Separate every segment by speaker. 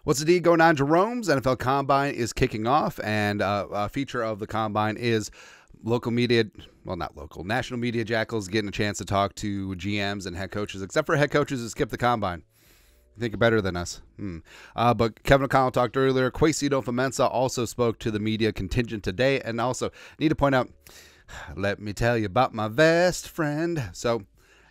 Speaker 1: What's the deal going on, Jerome's? NFL Combine is kicking off, and a feature of the Combine is local media, well, not local, national media jackals getting a chance to talk to GMs and head coaches, except for head coaches who skip the Combine. You think you're better than us. But Kevin O'Connell talked earlier. Kwesi Adofo-Mensah also spoke to the media contingent today, and also need to point out, let me tell you about my best friend. So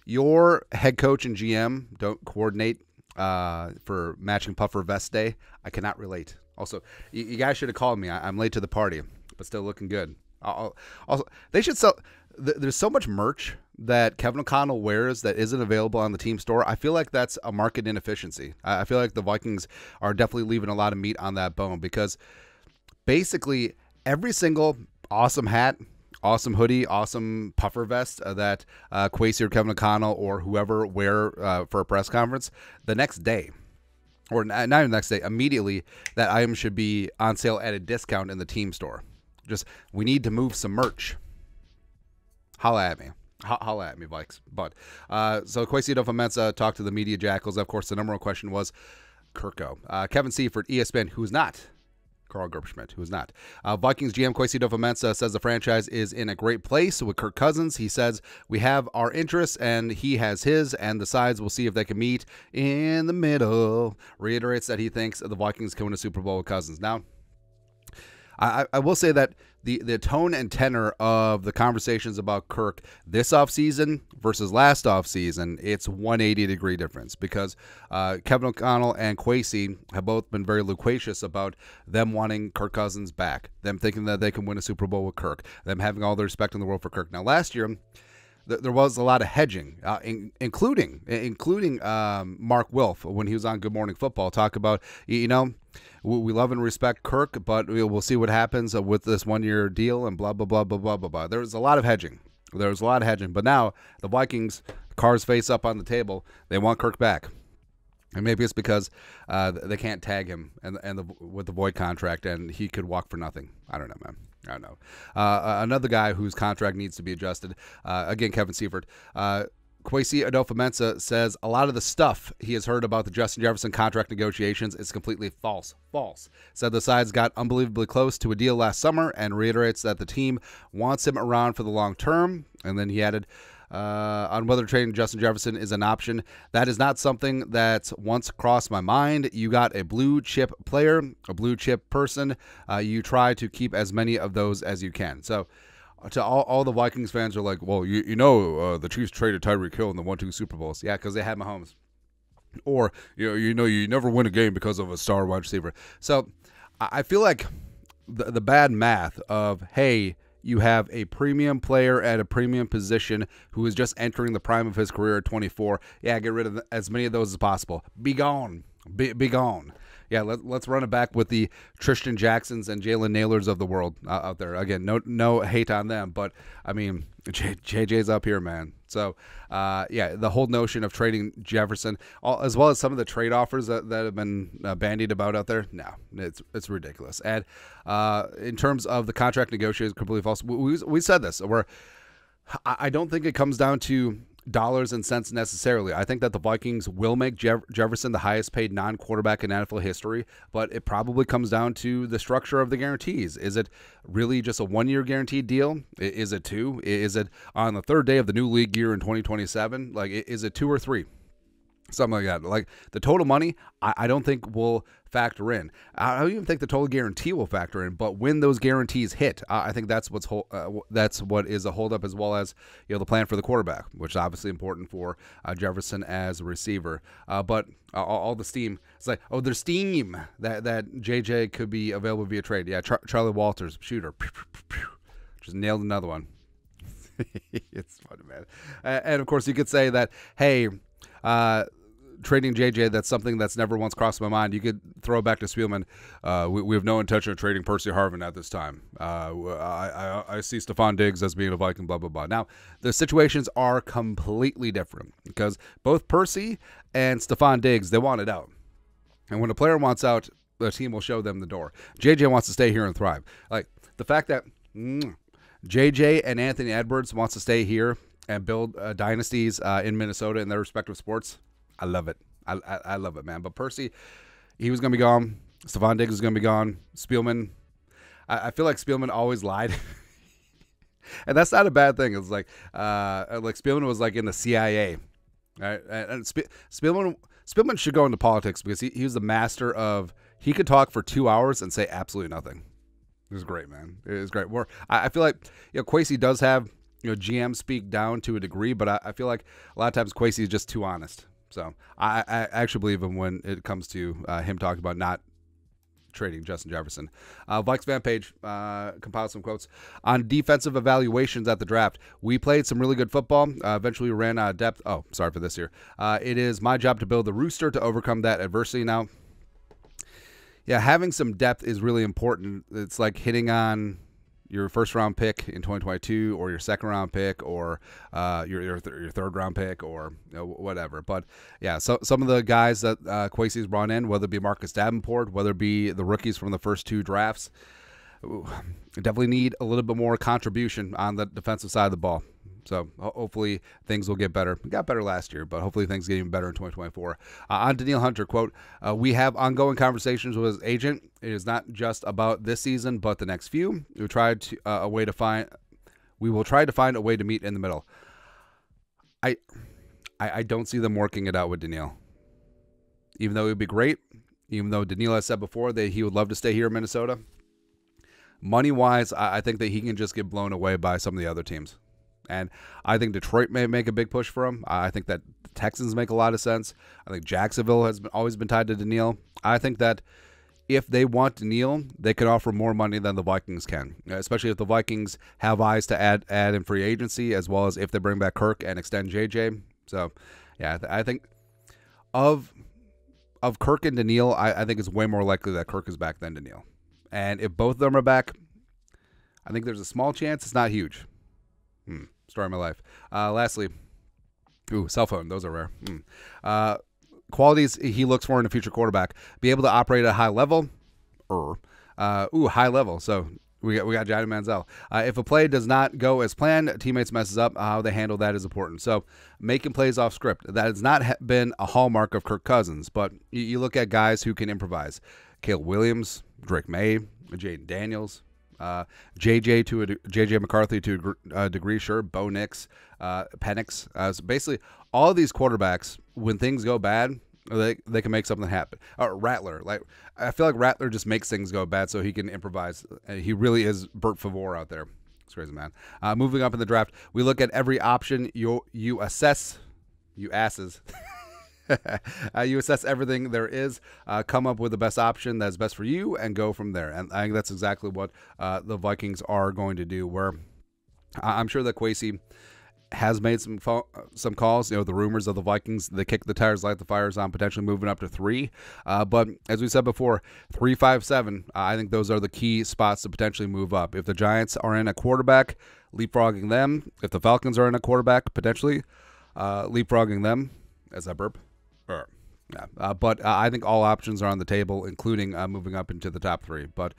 Speaker 1: your head coach and GM don't coordinate for matching puffer vest day. I cannot relate. Also, you guys should have called me. I'm late to the party, but still looking good. Also, they should sell. There's so much merch that Kevin O'Connell wears that isn't available on the team store. I feel like that's a market inefficiency. I feel like the Vikings are definitely leaving a lot of meat on that bone, because basically every single awesome hat, awesome hoodie, awesome puffer vest that Kwesi or Kevin O'Connell or whoever wear for a press conference, the next day, or not even the next day, immediately, that item should be on sale at a discount in the team store. Just, we need to move some merch. Holla at me. Holla at me, Vikes. But so Kwesi Adofo-Mensah talked to the media jackals. Of course, the number one question was Kirko. Kevin Seifert, ESPN, who's not Carl Gerbschmidt, who is not. Vikings GM Kwesi Adofo-Mensah says the franchise is in a great place with Kirk Cousins. He says, we have our interests and he has his, and the sides will see if they can meet in the middle. Reiterates that he thinks the Vikings can win a Super Bowl with Cousins. Now, I will say that the tone and tenor of the conversations about Kirk this offseason versus last offseason, it's 180-degree difference, because Kevin O'Connell and Kwesi have both been very loquacious about them wanting Kirk Cousins back, them thinking that they can win a Super Bowl with Kirk, them having all the respect in the world for Kirk. Now, last year, there was a lot of hedging, including Mark Wilf, when he was on Good Morning Football, talk about, we love and respect Kirk, but we'll see what happens with this one-year deal and blah, blah, blah, blah, blah, blah, blah. There was a lot of hedging. But now the Vikings, cards face up on the table, they want Kirk back. And maybe it's because they can't tag him with the void contract, and he could walk for nothing. I don't know, man. I don't know. Another guy whose contract needs to be adjusted, again, Kevin Seifert. Kwesi Adofo-Mensah says a lot of the stuff he has heard about the Justin Jefferson contract negotiations is completely false. Said the sides got unbelievably close to a deal last summer, and reiterates that the team wants him around for the long term. And then he added, on whether trading Justin Jefferson is an option, that is not something that's once crossed my mind. You got a blue chip player, a blue chip person. You try to keep as many of those as you can. So to all the Vikings fans are like, well, the Chiefs traded Tyreek Hill in the 1-2 Super Bowls. Yeah, because they had Mahomes. Or, you never win a game because of a star wide receiver. So I feel like the bad math of, hey, you have a premium player at a premium position who is just entering the prime of his career at 24. Yeah, get rid of as many of those as possible. Be gone. Be gone. Yeah, let's run it back with the Tristan Jacksons and Jalen Nailors of the world out there. Again, no hate on them, but I mean, JJ's up here, man. So, yeah, the whole notion of trading Jefferson, as well as some of the trade offers that have been bandied about out there, no, it's ridiculous. And in terms of the contract negotiations, completely false. We said this, where I don't think it comes down to dollars and cents necessarily. I think that the Vikings will make Jefferson the highest paid non-quarterback in NFL history, but it probably comes down to the structure of the guarantees. Is it really just a one-year guaranteed deal? Is it two? Is it on the third day of the new league year in 2027? Like, is it 2 or 3? Something like that. Like, the total money, I don't think will factor in. I don't even think the total guarantee will factor in. But when those guarantees hit, I think that's what is a holdup, as well as the plan for the quarterback, which is obviously important for Jefferson as a receiver. But all the steam, it's like, oh, there's steam that JJ could be available via trade. Yeah, Charlie Walters, shooter, just nailed another one. It's funny, man. And of course, you could say that, hey, trading JJ, that's something that's never once crossed my mind. You could throw it back to Spielman. We have no intention of trading Percy Harvin at this time. I see Stephon Diggs as being a Viking, blah, blah, blah. Now, the situations are completely different, because both Percy and Stephon Diggs, they wanted out. And when a player wants out, the team will show them the door. JJ wants to stay here and thrive. Like, the fact that JJ and Anthony Edwards wants to stay here and build dynasties in Minnesota in their respective sports, I love it. I love it, man. But Percy, he was going to be gone. Stephon Diggs was going to be gone. Spielman, I feel like Spielman always lied. And that's not a bad thing. It's like Spielman was like in the CIA. Right? And Spielman should go into politics because he was the master of, he could talk for 2 hours and say absolutely nothing. It was great, man. It was great. I feel like Kwesi does have GM speak down to a degree, but I feel like a lot of times Kwesi is just too honest. So I actually believe him when it comes to him talking about not trading Justin Jefferson. Vikes fan page compiled some quotes on defensive evaluations at the draft. We played some really good football. Eventually we ran out of depth. Oh, sorry for this year. It is my job to build the rooster to overcome that adversity now. Yeah, having some depth is really important. It's like hitting on your first-round pick in 2022 or your second-round pick or your third-round pick or whatever. But, yeah, so some of the guys that Kwesi's brought in, whether it be Marcus Davenport, whether it be the rookies from the first 2 drafts, definitely need a little bit more contribution on the defensive side of the ball. So hopefully things will get better. It got better last year, but hopefully things get even better in 2024. On Danielle Hunter, quote, we have ongoing conversations with his agent. It is not just about this season, but the next few. We will try to find a way to meet in the middle. I don't see them working it out with Danielle. Even though it would be great, even though Danielle has said before that he would love to stay here in Minnesota, money-wise, I think that he can just get blown away by some of the other teams. And I think Detroit may make a big push for him. I think that the Texans make a lot of sense. I think Jacksonville has always been tied to Danielle. I think that if they want Danielle, they can offer more money than the Vikings can, especially if the Vikings have eyes to add in free agency, as well as if they bring back Kirk and extend JJ. So, yeah, I think of Kirk and Danielle, I think it's way more likely that Kirk is back than Danielle. And if both of them are back, I think there's a small chance. It's not huge. Story of my life. Lastly, cell phone. Those are rare. Qualities he looks for in a future quarterback: be able to operate at a high level. High level. So we got Johnny Manziel. If a play does not go as planned, teammates messes up. How they handle that is important. So making plays off script. That has not been a hallmark of Kirk Cousins, but you look at guys who can improvise: Caleb Williams, Drake May, Jaden Daniels. JJ McCarthy to a degree, sure. Bo Nix, Penix. So basically, all of these quarterbacks, when things go bad, they can make something happen. Rattler, I feel like Rattler just makes things go bad so he can improvise. He really is Bert Favre out there. It's crazy, man. Moving up in the draft, we look at every option. You assess, you asses. You assess everything there is, come up with the best option that's best for you, and go from there. And I think that's exactly what the Vikings are going to do, where I'm sure that Kwesi has made some calls. The rumors of the Vikings, they kick the tires, light the fires on potentially moving up to 3. But as we said before, 3, 5, 7, I think those are the key spots to potentially move up. If the Giants are in a quarterback, leapfrogging them. If the Falcons are in a quarterback, potentially leapfrogging them. As I burp. Yeah. But I think all options are on the table, including moving up into the top 3. But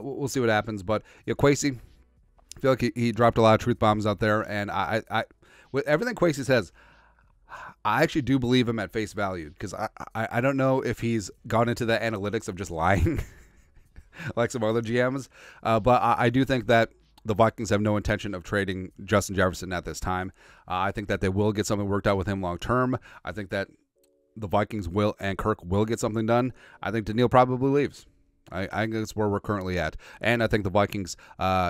Speaker 1: we'll see what happens. But Kwesi, I feel like he dropped a lot of truth bombs out there, and I with everything Kwesi says, I actually do believe him at face value, because I don't know if he's gone into the analytics of just lying like some other GMs, but I do think that the Vikings have no intention of trading Justin Jefferson at this time. I think that they will get something worked out with him long term. I think that the Vikings will and Kirk will get something done. I think Danielle probably leaves. I think that's where we're currently at. And I think the Vikings,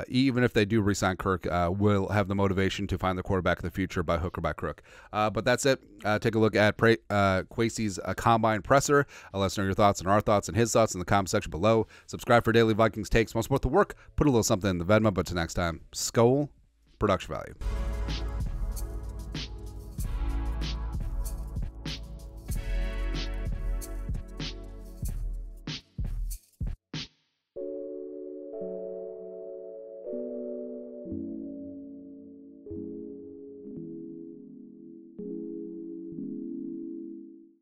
Speaker 1: even if they do re-sign Kirk, will have the motivation to find the quarterback of the future by hook or by crook. But that's it. Take a look at Kwesi's Combine Presser. Let us know your thoughts and our thoughts and his thoughts in the comment section below. Subscribe for daily Vikings takes. Most support the work. Put a little something in the Venmo. But till next time, Skol, production value.